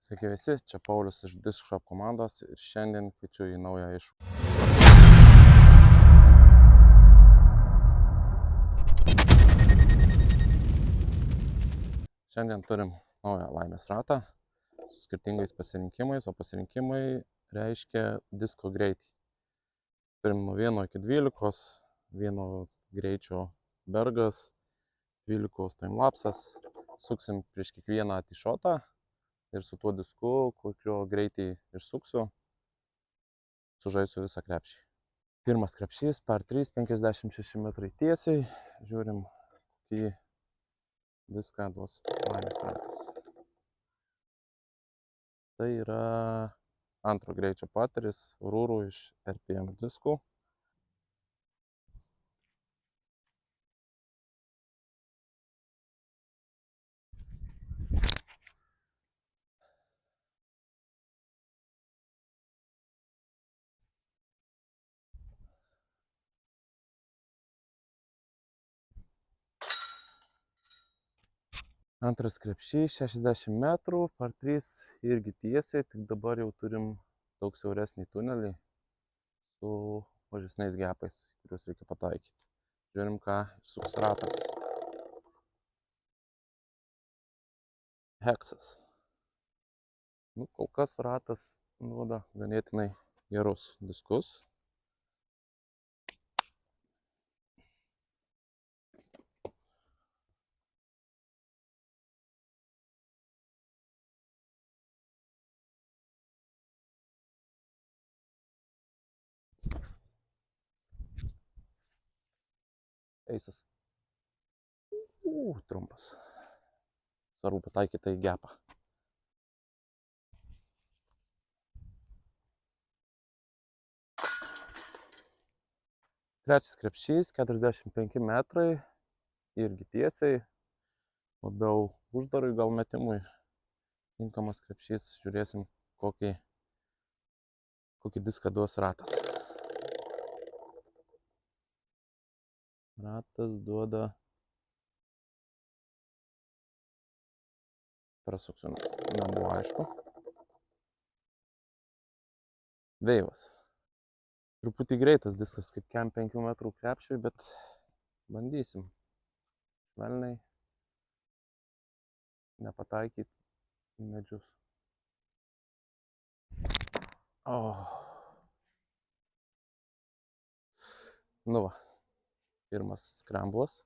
Sveiki visi, čia Paulius iš Disc Shop komandos ir šiandien kviečiu į naują iššūkį. Šiandien turim naują laimės ratą su skirtingais pasirinkimais, o pasirinkimai reiškia disko greitį. Turim nuo 1 iki 12, 1 greičio bergas, 12 timelapsas. Suksim prieš kiekvieną tišotą ir su tuo disku, kokio greitį išsuksiu, sužaisiu visą krepšį. Pirmas krepšys, par 3, 56 metrai tiesiai. Žiūrim, kokį diską duos laimės ratas. Tai yra antro greičio pateris Rūrų iš RPM diskų. Antras krepšys, 60 metrų, par 3 irgi tiesiai, tik dabar jau turim daug siauresnį tunelį su mažesniais gepais, kuriuos reikia pataikyti. Žiūrim, ką suks ratas. Heksas. Kol kas ratas duoda ganėtinai gerus diskus. Eisas. Trumpas. Svarbu pataikyti į gepą. Trečias krepšys, 45 metrai, irgi tiesiai, labiau uždarui gal metimui. Tinkamas krepšys, žiūrėsim, kokį diską duos ratas. Ratas duoda prasuksiu, nes nebuvo aišku. Veivas. Truputį greitas diskas, kaip kem 5 metrų krepšiui, bet bandysim. Švelniai nepataikyti į medžius. Nu va, pirmas skramblas.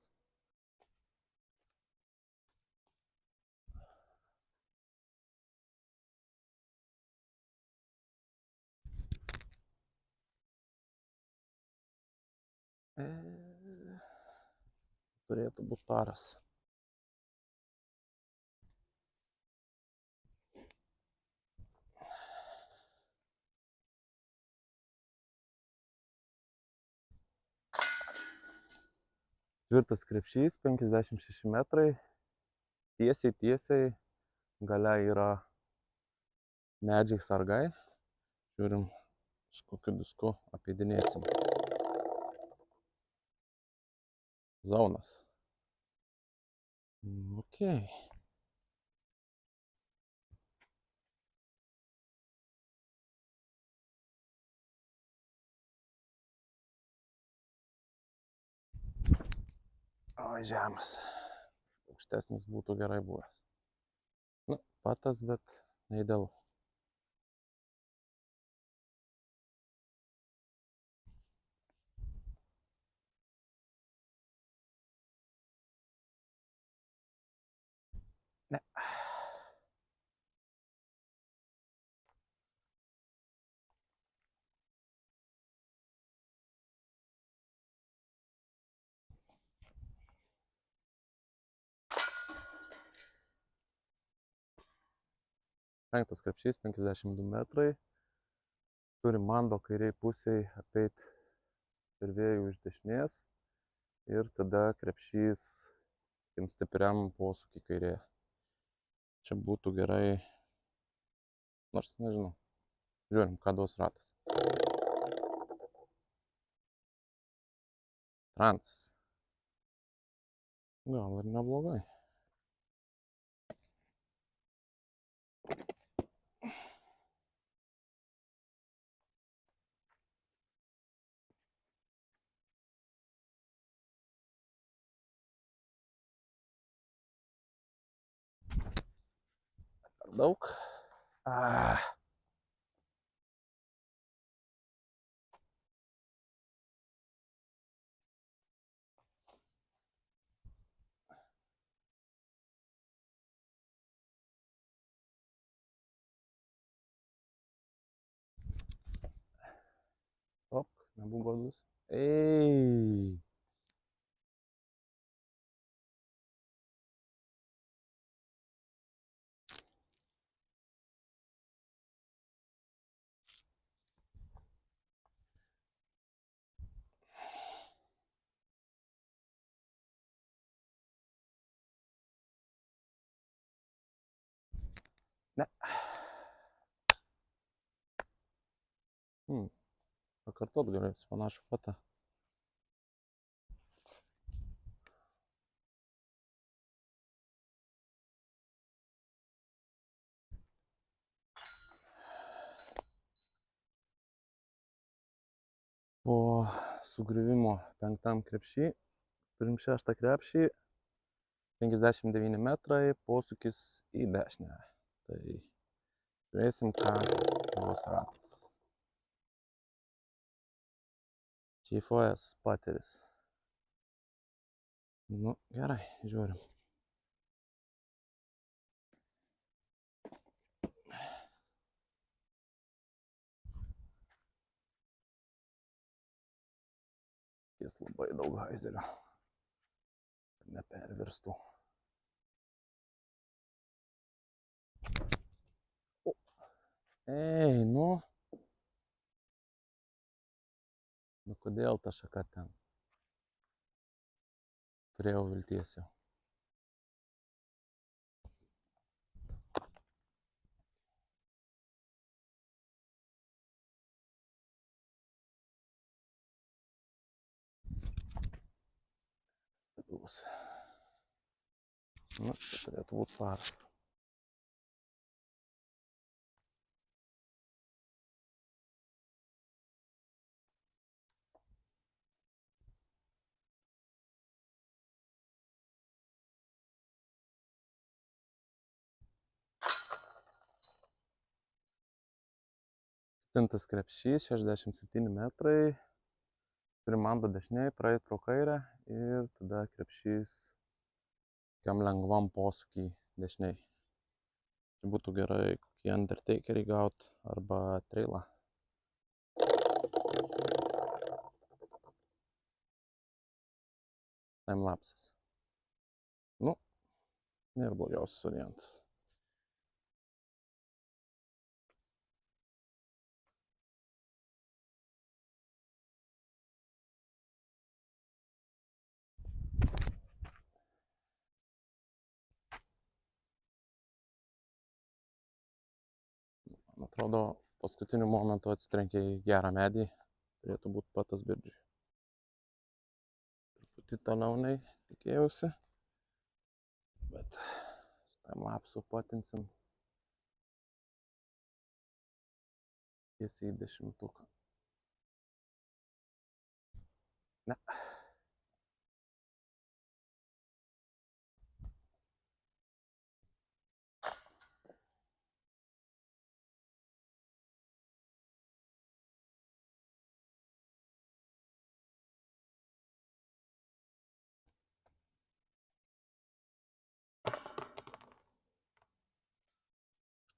Turėtų būti paras. Tvirtas krepšys, 56 metrai, tiesiai, gale yra medžiai sargai. Žiūrim, su kokiu disku apeidinėsim. Zaunas. Okay. Žemas. Aukštesnis būtų gerai buvęs. Patas, bet neidealu. Ne. Penktas krepšys, 52 metrai. Turim mando kairiai pusiai apeit per vėjų iš dešinės ir tada krepšys stipriam posūkį kairėje. Čia būtų gerai, nors nežinau. Žiūrim, ką duos ratas. Trans. Gal ir neblogai. daug. Stop, nebūk godus. Ei. Ne. Pakartot galėsiu panašų patą. Po sugriuvimo 5 krepšį, turim 6 krepšį, 59 metrai, posūkis į dešinę. Tai žiūrėsim, ką duos ratas. Čeifuojas pateris. Nu, gerai, žiūrim. Jis labai daug haizerio, kad nepervirstų. Ei, nu. Nu, kodėl ta šaka ten? Turėjau vilties jau. Stabilus. Nu, čia turėtų būti paras. Septintas krepšys, 67 metrai. Turim mando dešiniai, praeit pro kairę ir tada krepšys tokiam lengvam posūkį dešiniai. Čia būtų gerai kokį undertakerį gaut arba trailą. Timelapsas. Nu, nėra blogiausias variantas. Man atrodo, paskutiniu momentu atsitrenkė į gerą medį. Turėtų būti patas birdžiui. Truputį toliau nei tikėjausi. Bet timelapsu patinsim tiesiai į 10. Ne.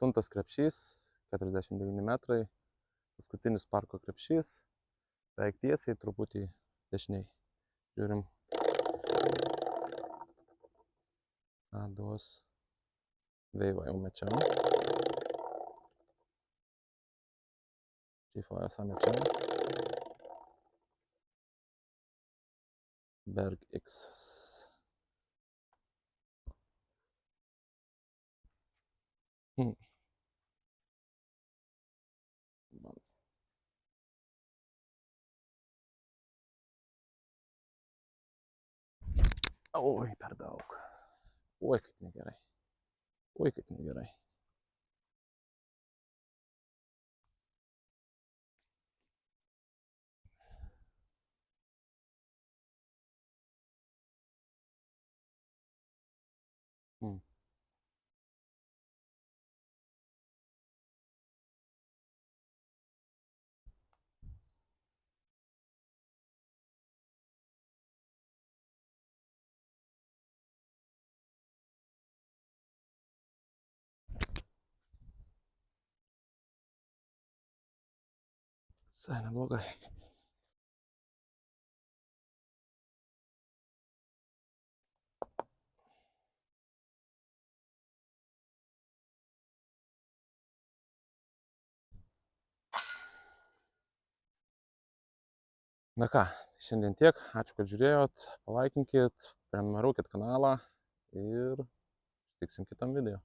Aštuntas krepšys, 49 metrai, paskutinis parko krepšys, beveik tiesiai, truputį dešiniai. Žiūrim, ką duos. Veivą jau mečiam. Čeifuojas mečiam. Berg X. Oi, per daug. Oi, kaip negerai. Oi, kaip negerai. Visai neblogai. Na ką, šiandien tiek. Ačiū, kad žiūrėjot. Palaikinkit, prenumeruokit kanalą ir tiksim kitam video.